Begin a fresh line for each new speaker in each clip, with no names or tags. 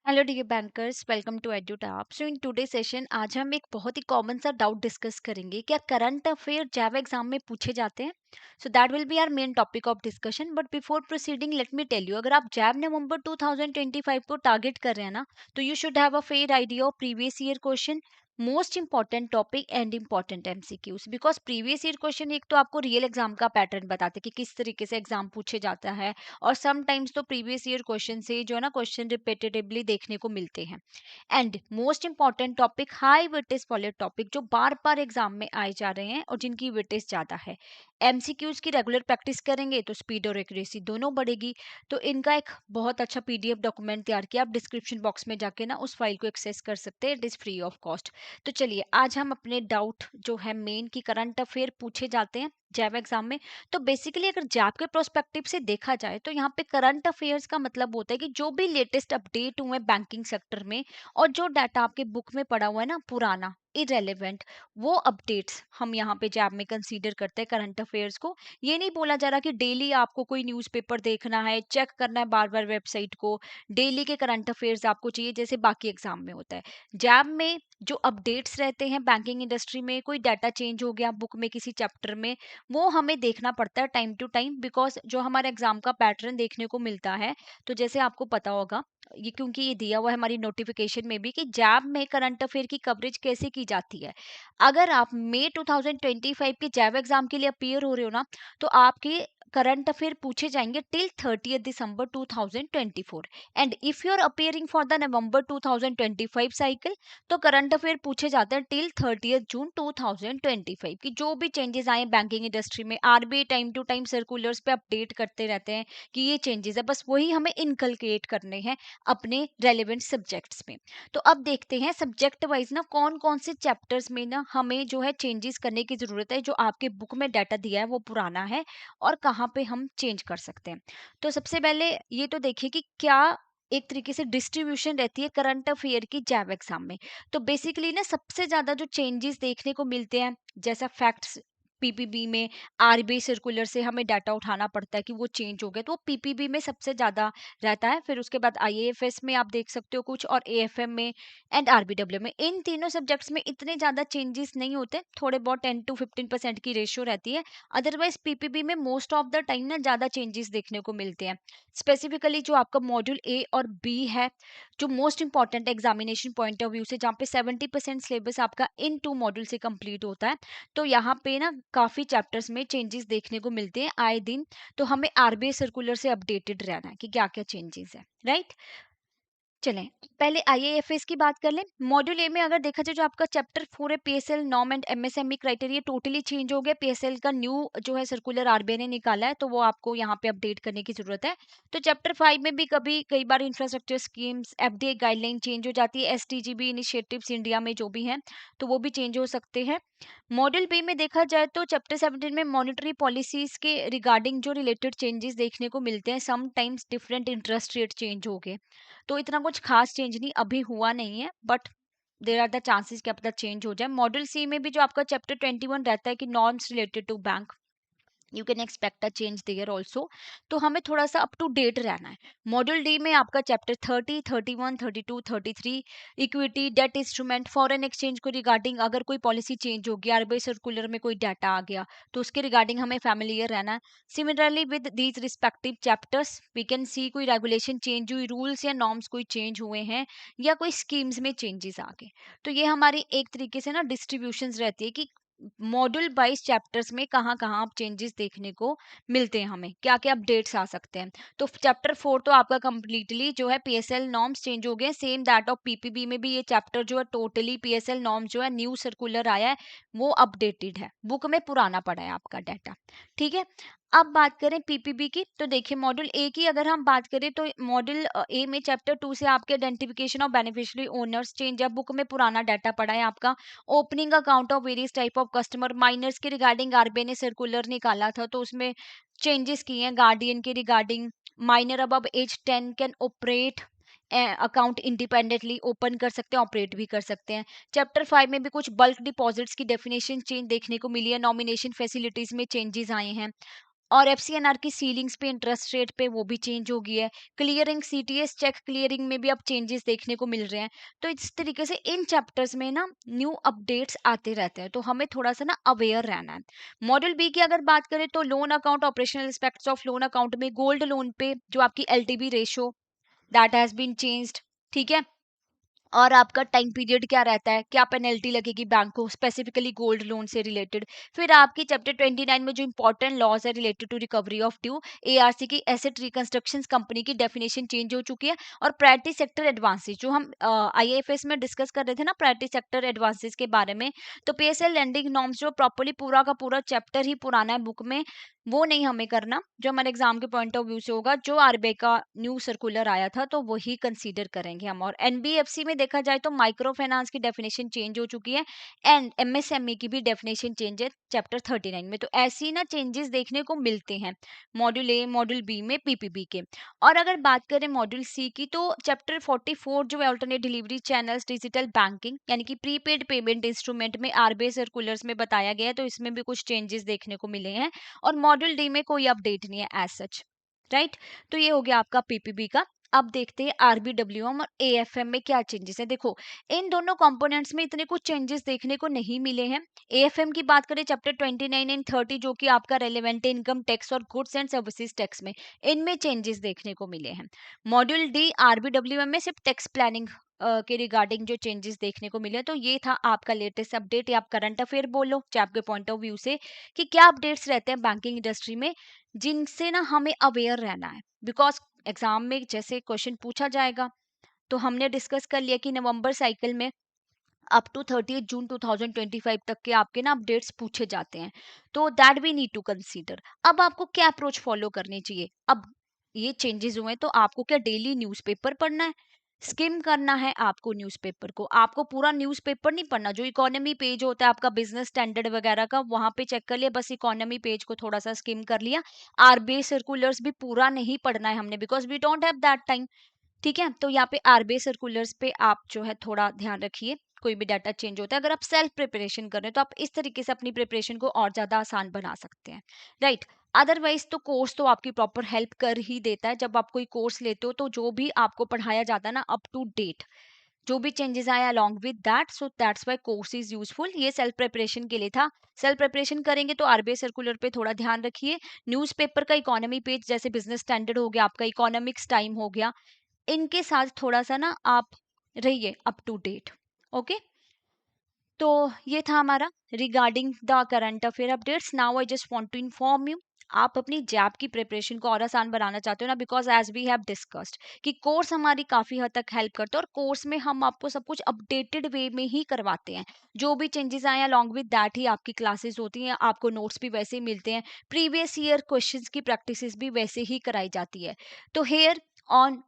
Hello dear bankers, welcome to Edutop. So in today session आज हम एक बहुत ही कॉमन सा डाउट डिस्कस करेंगे। क्या करंट अफेयर जैव एग्जाम में पूछे जाते हैं? So that will be our main topic of discussion. But before proceeding let me tell you, अगर आप जैव नवंबर 2025 को टारगेट कर रहे हैं ना, तो you should have a fair idea of previous year question, most important topic and important MCQs. Because previous year question एक तो आपको रियल एग्जाम का पैटर्न बताते हैं कि किस तरीके से एग्जाम पूछे जाता है, और समटाइम्स तो प्रीवियस ईयर क्वेश्चन से जो है ना क्वेश्चन रिपीटेटिवली देखने को मिलते हैं। And most important topic high weightage वाले टॉपिक जो बार बार एग्जाम में आए जा रहे हैं और जिनकी वेटेज ज्यादा है। एमसीक्यूज की रेगुलर प्रैक्टिस करेंगे तो स्पीड और एक्यूरेसी दोनों बढ़ेगी। तो इनका एक बहुत अच्छा पीडीएफ डॉक्यूमेंट तैयार किया, आप डिस्क्रिप्शन बॉक्स में जाके ना उस फाइल को एक्सेस कर सकते हैं, it is free of cost. तो चलिए आज हम अपने डाउट जो है मेन की करंट अफेयर पूछे जाते हैं जैव एग्जाम में। तो बेसिकली अगर जैव के प्रोस्पेक्टिव से देखा जाए तो यहाँ पे करंट अफेयर्स का मतलब होता है कि जो भी लेटेस्ट अपडेट हुए बैंकिंग सेक्टर में, और जो डाटा आपके बुक में पड़ा हुआ है ना पुराना इरेलीवेंट, वो अपडेट्स हम यहाँ पे जैव में कंसीडर करते हैं करंट अफेयर्स को। ये नहीं बोला जा रहा कि डेली आपको कोई न्यूज़पेपर देखना है, चेक करना है बार बार वेबसाइट को, डेली के करंट अफेयर्स आपको चाहिए जैसे बाकी एग्जाम में होता है। जैव में जो अपडेट्स रहते हैं बैंकिंग इंडस्ट्री में, कोई डाटा चेंज हो गया बुक में किसी चैप्टर में, वो हमें देखना पड़ता है टाइम टू टाइम। बिकॉज जो हमारे एग्जाम का पैटर्न देखने को मिलता है, तो जैसे आपको पता होगा, ये क्योंकि ये दिया हुआ है हमारी नोटिफिकेशन में भी कि जैव में करंट अफेयर की कवरेज कैसे की जाती है। अगर आप मई 2025 के जैव एग्जाम के लिए अपियर हो रहे हो ना, तो आपके करंट अफेयर पूछे जाएंगे till 30 December 2024। And if you are appearing for the November 2025 cycle, तो करंट अफेयर पूछे जाते हैं टिल 30 जून 2025 की जो भी चेंजेस आए बैंकिंग इंडस्ट्री में। RBI time to time circulars पे अपडेट करते रहते हैं कि ये चेंजेस है, बस वही हमें इनकलकेट करने हैं अपने रेलिवेंट सब्जेक्ट्स में। तो अब देखते हैं सब्जेक्ट वाइज ना कौन कौन से चैप्टर्स में ना हमें जो है चेंजेस करने की जरूरत है, जो आपके बुक में डाटा दिया है वो पुराना है, और कहाँ पे हम चेंज कर सकते हैं। तो सबसे पहले ये तो देखिए कि क्या एक तरीके से डिस्ट्रीब्यूशन रहती है करंट अफेयर की जैव एग्जाम में। तो बेसिकली ना सबसे ज्यादा जो चेंजेस देखने को मिलते हैं, जैसा फैक्ट्स पीपीबी में आरबीआई सर्कुलर से हमें डाटा उठाना पड़ता है कि वो चेंज हो गया, तो वो पीपीबी में सबसे ज्यादा रहता है। फिर उसके बाद आईएएफएस में आप देख सकते हो कुछ, और एएफएम में एंड आरबीडब्ल्यू में। इन तीनों सब्जेक्ट्स में इतने ज्यादा चेंजेस नहीं होते, थोड़े बहुत 10 to 15% की रेशियो रहती है। अदरवाइज पीपीबी में मोस्ट ऑफ द टाइम ना ज्यादा चेंजेस देखने को मिलते हैं। स्पेसिफिकली जो आपका मॉड्यूल ए और बी है, जो most important examination point of view से, जहाँ पे 70% सिलेबस आपका इन टू मॉड्यूल से कंप्लीट होता है, तो यहाँ पे ना काफी चैप्टर्स में चेंजेस देखने को मिलते हैं आए दिन। तो हमें आरबीआई सर्कुलर से अपडेटेड रहना है कि क्या क्या चेंजेस है, राइट। चलें, पहले आईएएफएस की बात कर लें। मॉड्यूल ए में अगर देखा जाए जो आपका चैप्टर 4 है, PSL norm and MSME criteria, totally change हो गया। पीएसएल का न्यू जो है सर्कुलर आरबीआई ने निकाला है, तो वो आपको यहाँ पे अपडेट करने की जरूरत है। तो चैप्टर 5 में भी कई बार infrastructure schemes FDA guideline change हो जाती है, एसटीजीबी इनिशिएटिव्स इंडिया में जो भी हैं, तो वो भी चेंज हो सकते हैं। मॉड्यूल बी में देखा जाए तो चैप्टर 17 में मॉनेटरी पॉलिसीज के रिगार्डिंग जो रिलेटेड चेंजेस देखने को मिलते हैं, sometimes different interest rate change हो गए। तो इतना कुछ खास चेंज नहीं अभी हुआ नहीं है, but there are the chances क्या पता चेंज हो जाए। मॉड्यूल सी में भी जो आपका चैप्टर 21 रहता है कि norms related to bank, you can expect a change there also. तो हमें थोड़ा सा अप टू डेट रहना है। मॉड्यूल डी में आपका chapter 30, 31, 32, 33 equity debt instrument foreign exchange को रिगार्डिंग, अगर कोई पॉलिसी चेंज होगी, आरबीआई सर्कुलर में कोई डाटा आ गया, तो उसके रिगार्डिंग हमें फैमिलियर रहना है। Similarly with these respective chapters we can see कोई रेगुलेशन चेंज हुई, रूल्स या नॉर्म्स कोई चेंज हुए हैं, या कोई स्कीम्स में चेंजेस आ गए। तो ये हमारी एक तरीके से ना डिस्ट्रीब्यूशन रहती है कि मॉड्यूल 22 चैप्टर्स में कहाँ कहाँ चेंजेस देखने को मिलते हैं, हमें क्या क्या अपडेट्स आ सकते हैं। तो चैप्टर 4 तो आपका कंप्लीटली जो है पीएसएल नॉर्म्स चेंज हो गए, सेम दैट ऑफ पीपीबी में भी ये चैप्टर जो है टोटली पीएसएल नॉर्म्स जो है न्यू सर्कुलर आया है, वो अपडेटेड है, बुक में पुराना पड़ा है आपका डाटा। ठीक है, अब बात करें पीपीबी की, तो देखिए मॉड्यूल ए की अगर हम बात करें तो मॉड्यूल ए में चैप्टर 2 से आपके identification of beneficiary owners change है, बुक में पुराना डाटा पड़ा है आपका। Opening account of various type of customer, minors के रिगार्डिंग आरबीआई ने सर्कुलर निकाला था, तो उसमें चेंजेस किए हैं गार्डियन के रिगार्डिंग। माइनर अब age 10 can operate account independently, open कर सकते हैं, ऑपरेट भी कर सकते हैं। चैप्टर 5 में भी कुछ बल्क डिपॉजिट्स की डेफिनेशन चेंज देखने को मिली है, नॉमिनेशन फैसिलिटीज में चेंजेस आए हैं। और एफसीएनआर की सीलिंग्स पे इंटरेस्ट रेट पे वो भी चेंज हो गई है। क्लियरिंग सीटीएस चेक क्लियरिंग में भी अब चेंजेस देखने को मिल रहे हैं। तो इस तरीके से इन चैप्टर्स में ना न्यू अपडेट्स आते रहते हैं, तो हमें थोड़ा सा ना अवेयर रहना है। मॉड्यूल बी की अगर बात करें तो loan account operational aspects of loan account में गोल्ड लोन पे जो आपकी LTV ratio that has been changed, ठीक है। और आपका टाइम पीरियड क्या रहता है, क्या पेनल्टी लगेगी बैंक को स्पेसिफिकली गोल्ड लोन से रिलेटेड। फिर आपकी चैप्टर 29 में जो इंपॉर्टेंट लॉज है related to recovery of due, ARC की एसेट रिकंस्ट्रक्शन कंपनी की डेफिनेशन चेंज हो चुकी है। और प्रायोरिटी सेक्टर एडवांसेस जो हम आईएएफएस में डिस्कस कर रहे थे ना, प्रायोरिटी सेक्टर एडवांसेस के बारे में, तो पीएसएल लैंडिंग नॉर्म्स जो प्रॉपर्ली पूरा का पूरा चैप्टर ही पुराना है बुक में, वो नहीं हमें करना। जो हमारे एग्जाम के पॉइंट ऑफ व्यू से होगा, जो आरबीआई का न्यू सर्कुलर आया था तो वही कंसीडर करेंगे हम। और एनबीएफसी में देखा जाए तो माइक्रो फाइनेंस की डेफिनेशन चेंज हो चुकी है एंड एमएसएमई की भी डेफिनेशन चेंज है चैप्टर 39 में। तो ऐसी ना चेंजेस देखने को मिलते हैं मॉड्यूल ए मॉड्यूल बी में पीपीबी के। और अगर बात करें मॉड्यूल सी की तो चैप्टर 44 जो है alternate delivery channels digital banking यानी कि प्रीपेड पेमेंट इंस्ट्रूमेंट में आरबीआई सर्कुलर्स में बताया गया है, तो इसमें भी कुछ चेंजेस देखने को मिले हैं। और मॉड्यूल डी में कोई अपडेट नहीं है एज सच, राइट। तो ये हो गया आपका पीपीबी का। अब देखते हैं आरबीडब्ल्यूएम और एएफएम में क्या चेंजेस है। देखो इन दोनों कंपोनेंट्स में इतने कुछ चेंजेस देखने को नहीं मिले हैं। एएफएम की बात करें चैप्टर 29 एंड 30 जो कि आपका रेलेवेंट इनकम टैक्स और गुड्स एंड सर्विसेज टैक्स में, इनमें चेंजेस देखने को मिले हैं। मॉड्यूल डी आरबीडब्ल्यूएम में सिर्फ टैक्स प्लानिंग के रिगार्डिंग जो चेंजेस देखने को मिले। तो ये था आपका लेटेस्ट अपडेट या आप करंट अफेयर बोलो चाहे आपके पॉइंट ऑफ व्यू से कि क्या अपडेट्स रहते हैं बैंकिंग इंडस्ट्री में, जिनसे ना हमें अवेयर रहना है। बिकॉज एग्जाम में जैसे क्वेश्चन पूछा जाएगा, तो हमने डिस्कस कर लिया कि नवंबर साइकिल में अप टू 30 जून 2025 तक के आपके ना अपडेट्स पूछे जाते हैं। तो that we need to consider. अब आपको क्या अप्रोच फॉलो करनी चाहिए। अब ये चेंजेस हुए तो आपको क्या डेली न्यूज़पेपर पढ़ना है, स्किम करना है आपको न्यूज़पेपर को। आपको पूरा न्यूज़पेपर नहीं पढ़ना, जो इकोनॉमी पेज होता है आपका बिजनेस स्टैंडर्ड वगैरह का वहां पे चेक कर लिया, बस इकोनॉमी पेज को थोड़ा सा स्किम कर लिया। आरबीआई सर्कुलर्स भी पूरा नहीं पढ़ना है हमने, because we don't have that time, ठीक है। तो यहाँ पे आरबीआई सर्कुलर्स पे आप जो है थोड़ा ध्यान रखिए, कोई भी डाटा चेंज होता है। अगर आप सेल्फ प्रिपरेशन कर रहे हैं तो आप इस तरीके से अपनी प्रिपरेशन को और ज्यादा आसान बना सकते हैं, राइट। अदरवाइज तो कोर्स तो आपकी प्रॉपर हेल्प कर ही देता है। जब आप कोई कोर्स लेते हो तो जो भी आपको पढ़ाया जाता है ना अप टू डेट, जो भी चेंजेस आए along with that, so that's why course is useful. ये सेल्फ प्रिपरेशन के लिए था। सेल्फ प्रिपरेशन करेंगे तो आरबीआई सर्कुलर पे थोड़ा ध्यान रखिए। न्यूज़पेपर का इकोनॉमी पेज जैसे बिजनेस स्टैंडर्ड हो गया, आपका इकोनॉमिक्स टाइम हो गया, इनके साथ थोड़ा सा ना आप रहिए अप टू डेट। ओके, तो ये था हमारा regarding the current affair updates. Now I just want to inform you, आप अपनी जैब की प्रिपरेशन को और आसान बनाना चाहते हो ना, because as we have discussed कि कोर्स हमारी काफी हद तक हेल्प करते हैं और कोर्स में हम आपको सब कुछ अपडेटेड वे में ही करवाते हैं। जो भी चेंजेस आए अलॉन्ग विद दैट ही आपकी क्लासेस होती हैं, आपको नोट्स भी वैसे ही मिलते हैं, प्रीवियस ईयर क्वेश्चंस की प्रैक्टिस भी वैसे ही कराई जाती है। तो here on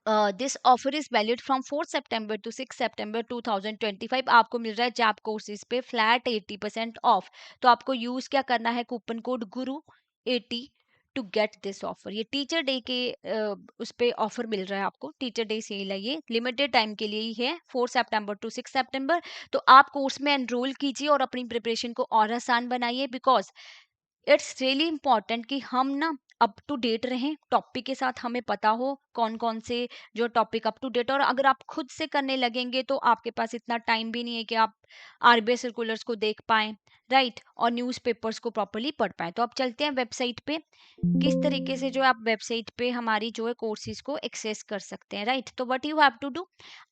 this offer is valid from 4 September to 6 September 2025। आपको मिल रहा है जैप कोर्सेज पे फ्लैट 80% ऑफ। तो आपको यूज क्या करना है, coupon code Guru 80 to get this offer. ये टीचर डे के उस पे ऑफर मिल रहा है आपको, टीचर डे सेल है, ये लिमिटेड टाइम के लिए ही है 4 सितंबर टू 6 सितंबर। तो आप कोर्स में एनरोल कीजिए और अपनी प्रिपरेशन को और आसान बनाइए, बिकॉज इट्स रियली इम्पॉर्टेंट कि हम ना अप टू डेट रहें टॉपिक के साथ, हमें पता हो कौन कौन से जो टॉपिक अप टू डेट। और अगर आप खुद से करने लगेंगे तो आपके पास इतना टाइम भी नहीं है कि आप आरबीआई सर्कुलर्स को देख पाएं, राइट, और न्यूज़पेपर्स को प्रॉपरली पढ़ पाएं। तो अब चलते हैं वेबसाइट पे, किस तरीके से जो है आप वेबसाइट पे हमारी जो है कोर्सेज को एक्सेस कर सकते हैं, राइट। तो what you have to do,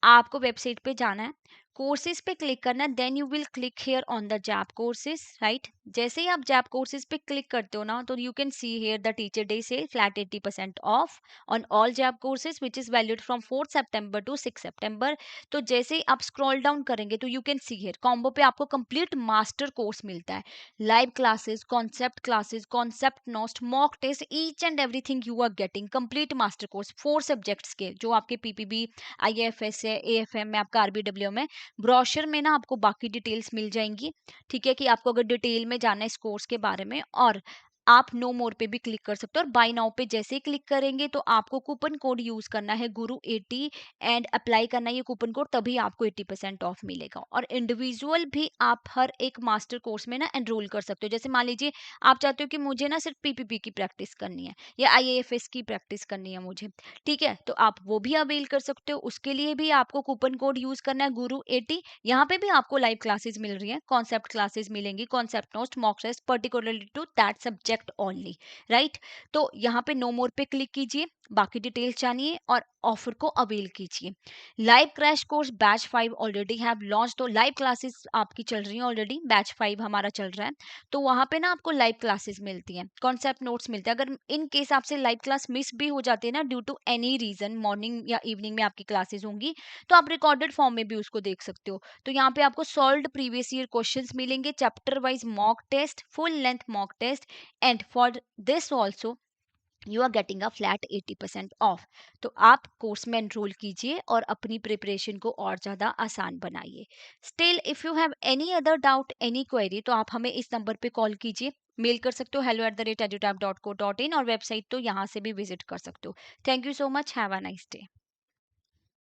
आपको वेबसाइट पे जाना है, कोर्सेज पे क्लिक करना है, then you will click here on the जैप कोर्सेज, राइट। जैसे ही आप जैप कोर्सेज पे क्लिक करते हो ना, तो you can see here the teacher day sale flat 80% off on all जैप courses which is valid from 4 September to 6 September. तो जैसे ही आप स्क्रॉल डाउन करेंगे तो you can see here combo पे आपको कंप्लीट मास्टर कोर्स मिलता है, live classes, concept notes, mock test, each and everything you are getting complete master course 4 subjects के, जो आपके पीपीबी आईएएफएस है, एएफएम में, आपका आरबीडब्ल्यू में। ब्रोशर में ना आपको बाकी डिटेल्स मिल जाएंगी, ठीक है, कि आपको अगर डिटेल में जानना है इस कोर्स के बारे में। और आप नो मोर पे भी क्लिक कर सकते हो और बाय नाउ पे जैसे ही क्लिक करेंगे तो आपको कूपन कोड यूज करना है गुरु 80 एंड अप्लाई करना है ये कूपन कोड, तभी आपको 80% ऑफ मिलेगा। और इंडिविजुअल भी आप हर एक मास्टर कोर्स में ना एनरोल कर सकते हो। जैसे मान लीजिए आप चाहते हो कि मुझे ना सिर्फ पीपीपी की प्रैक्टिस करनी है या आईएएफएस की प्रैक्टिस करनी है मुझे, ठीक है, तो आप वो भी अवेल कर सकते हो। उसके लिए भी आपको कूपन कोड यूज करना है गुरु 80। यहाँ पे भी आपको लाइव क्लासेस मिल रही है, कॉन्सेप्ट क्लासेस मिलेंगी, concept notes, mock test particularly to that subject only, right. तो यहाँ पे नो मोर पे क्लिक कीजिए, बाकी डिटेल्स जानिए और ऑफर को अवेल कीजिए। Live crash course batch 5 already have launch, तो लाइव क्लासेस आपकी चल रही हैं ऑलरेडी, बैच 5 हमारा चल रहा है। तो वहाँ पे ना आपको लाइव क्लासेस मिलती हैं, कॉन्सेप्ट नोट्स मिलते हैं। अगर इन केस आपसे लाइव क्लास मिस भी हो जाती है ना due to any reason, morning या इवनिंग में आपकी क्लासेस होंगी, तो आप रिकॉर्डेड फॉर्म में भी उसको देख सकते हो। तो यहाँ पे आपको सॉल्व्ड प्रीवियस ईयर क्वेश्चंस मिलेंगे, chapter wise mock test, full length mock test, and for this also you are getting a flat 80% off. तो आप कोर्स में एनरोल कीजिए और अपनी प्रिपरेशन को और ज़्यादा आसान बनाइए। Still if you have any other doubt, any query, तो आप हमें इस नंबर पे कॉल कीजिए, मेल कर सकते हो hello@edutab.co.in, और वेबसाइट तो यहाँ से भी विजिट कर सकते हो। Thank you so much, have a nice day.